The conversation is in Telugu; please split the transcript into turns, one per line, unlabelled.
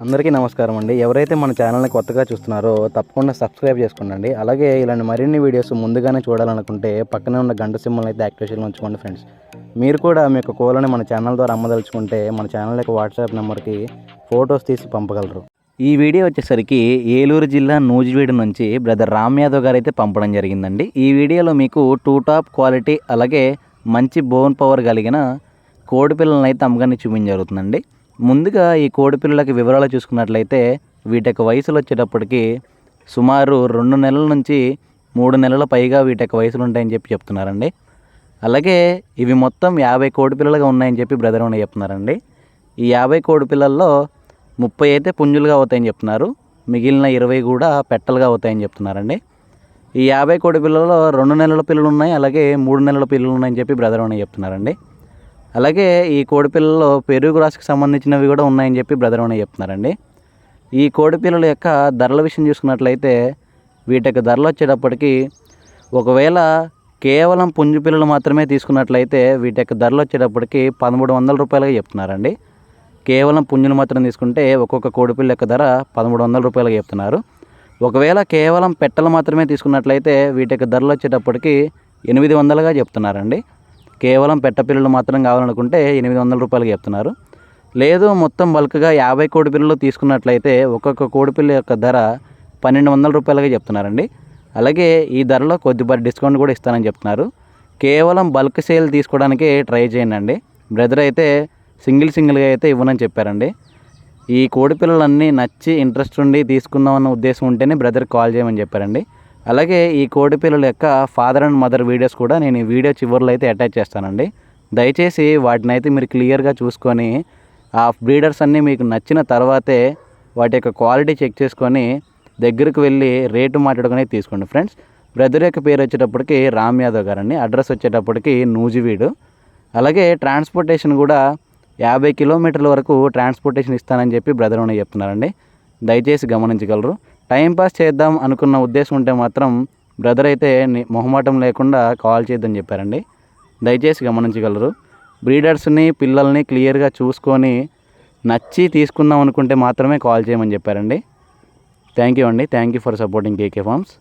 అందరికీ నమస్కారం అండి. ఎవరైతే మన ఛానల్ని కొత్తగా చూస్తున్నారో తప్పకుండా సబ్స్క్రైబ్ చేసుకోండి. అలాగే ఇలాంటి మరిన్ని వీడియోస్ ముందుగానే చూడాలనుకుంటే పక్కనే ఉన్న గంట సింబల్ని అయితే యాక్టివేషన్లో ఉంచుకోండి ఫ్రెండ్స్. మీరు కూడా మీ యొక్క కోళ్ళని మన ఛానల్ ద్వారా అమ్మదలుచుకుంటే మన ఛానల్ యొక్క వాట్సాప్ నెంబర్కి ఫొటోస్ తీసి పంపగలరు. ఈ వీడియో వచ్చేసరికి ఏలూరు జిల్లా నూజివీడు నుంచి బ్రదర్ రామ్ యాదవ్ గారు అయితే పంపడం జరిగిందండి. ఈ వీడియోలో మీకు 2 టాప్ క్వాలిటీ అలాగే మంచి బోన్ పవర్ కలిగిన కోడి పిల్లలను అయితే అమ్మగానే చూపించ జరుగుతుందండి. ముందుగా ఈ కోడి పిల్లలకి వివరాలు చూసుకున్నట్లయితే వీటి యొక్క వయసులు వచ్చేటప్పటికి సుమారు 2 నెలల నుంచి 3 నెలల పైగా వీటి యొక్క వయసులు ఉంటాయని చెప్పి చెప్తున్నారండి. అలాగే ఇవి మొత్తం 50 కోడి పిల్లలుగా ఉన్నాయని చెప్పి బ్రదర్ అని చెప్తున్నారండి. ఈ 50 కోడి పిల్లల్లో 30 అయితే పుంజులుగా అవుతాయని చెప్తున్నారు, మిగిలిన 20 కూడా పెట్టలుగా అవుతాయని చెప్తున్నారండి. ఈ 50 కోడి పిల్లల్లో 2 నెలల పిల్లలు ఉన్నాయి, అలాగే 3 నెలల పిల్లలు ఉన్నాయని చెప్పి బ్రదర్ అని చెప్తున్నారండి. అలాగే ఈ కోడి పిల్లల్లో పెరుగు రాశికి సంబంధించినవి కూడా ఉన్నాయని చెప్పి బ్రదర్ అని చెప్తున్నారండి. ఈ కోడి పిల్లల యొక్క ధరల విషయం చూసుకున్నట్లయితే వీటి యొక్క ధరలు వచ్చేటప్పటికి ఒకవేళ కేవలం పుంజు పిల్లలు మాత్రమే తీసుకున్నట్లయితే వీటి యొక్క ధరలు వచ్చేటప్పటికి 1300 రూపాయలుగా చెప్తున్నారండి. కేవలం పుంజులు మాత్రం తీసుకుంటే ఒక్కొక్క కోడి పిల్ల యొక్క ధర 1300 రూపాయలుగా చెప్తున్నారు. ఒకవేళ కేవలం పెట్టలు మాత్రమే తీసుకున్నట్లయితే వీటి యొక్క ధరలు వచ్చేటప్పటికి 800గా చెప్తున్నారండి. కేవలం పెట్ట పిల్లలు మాత్రం కావాలనుకుంటే 800 రూపాయలుగా చెప్తున్నారు. లేదు మొత్తం బల్క్గా 50 కోడి పిల్లలు తీసుకున్నట్లయితే ఒక్కొక్క కోడి పిల్ల యొక్క ధర 1200 రూపాయలుగా చెప్తున్నారండి. అలాగే ఈ ధరలో కొద్దిపాటి డిస్కౌంట్ కూడా ఇస్తానని చెప్తున్నారు. కేవలం బల్క్ సేల్ తీసుకోవడానికి ట్రై చేయండి. బ్రదర్ అయితే సింగిల్గా అయితే ఇవ్వనని చెప్పారండి. ఈ కోడి పిల్లలన్నీ నచ్చి ఇంట్రెస్ట్ ఉండి తీసుకుందామన్న ఉద్దేశం ఉంటేనే బ్రదర్ కాల్ చేయమని చెప్పారండి. అలాగే ఈ కోడి పిల్లల యొక్క ఫాదర్ అండ్ మదర్ వీడియోస్ కూడా నేను ఈ వీడియో చివరిలో అయితే అటాచ్ చేస్తానండి. దయచేసి వాటిని అయితే మీరు క్లియర్గా చూసుకొని ఆ బ్రీడర్స్ అన్నీ మీకు నచ్చిన తర్వాతే వాటి యొక్క క్వాలిటీ చెక్ చేసుకొని దగ్గరికి వెళ్ళి రేటు మాట్లాడుకుని తీసుకోండి ఫ్రెండ్స్. బ్రదర్ యొక్క పేరు వచ్చేటప్పటికి రామ్ యాదవ్ గారండి. అడ్రస్ వచ్చేటప్పటికి నూజివీడు. అలాగే ట్రాన్స్పోర్టేషన్ కూడా 50 కిలోమీటర్ల వరకు ట్రాన్స్పోర్టేషన్ ఇస్తానని చెప్పి బ్రదర్ అని చెప్తున్నారండి. దయచేసి గమనించగలరు. టైంపాస్ చేద్దాం అనుకున్న ఉద్దేశం ఉంటే మాత్రం బ్రదర్ అయితే మొహమాటం లేకుండా కాల్ చేద్దని చెప్పారండి. దయచేసి గమనించగలరు. బ్రీడర్స్ని పిల్లల్ని క్లియర్గా చూసుకొని నచ్చి తీసుకుందాం అనుకుంటే మాత్రమే కాల్ చేయమని చెప్పారండి. థ్యాంక్ యూ అండి. Thank you for supporting KK forms.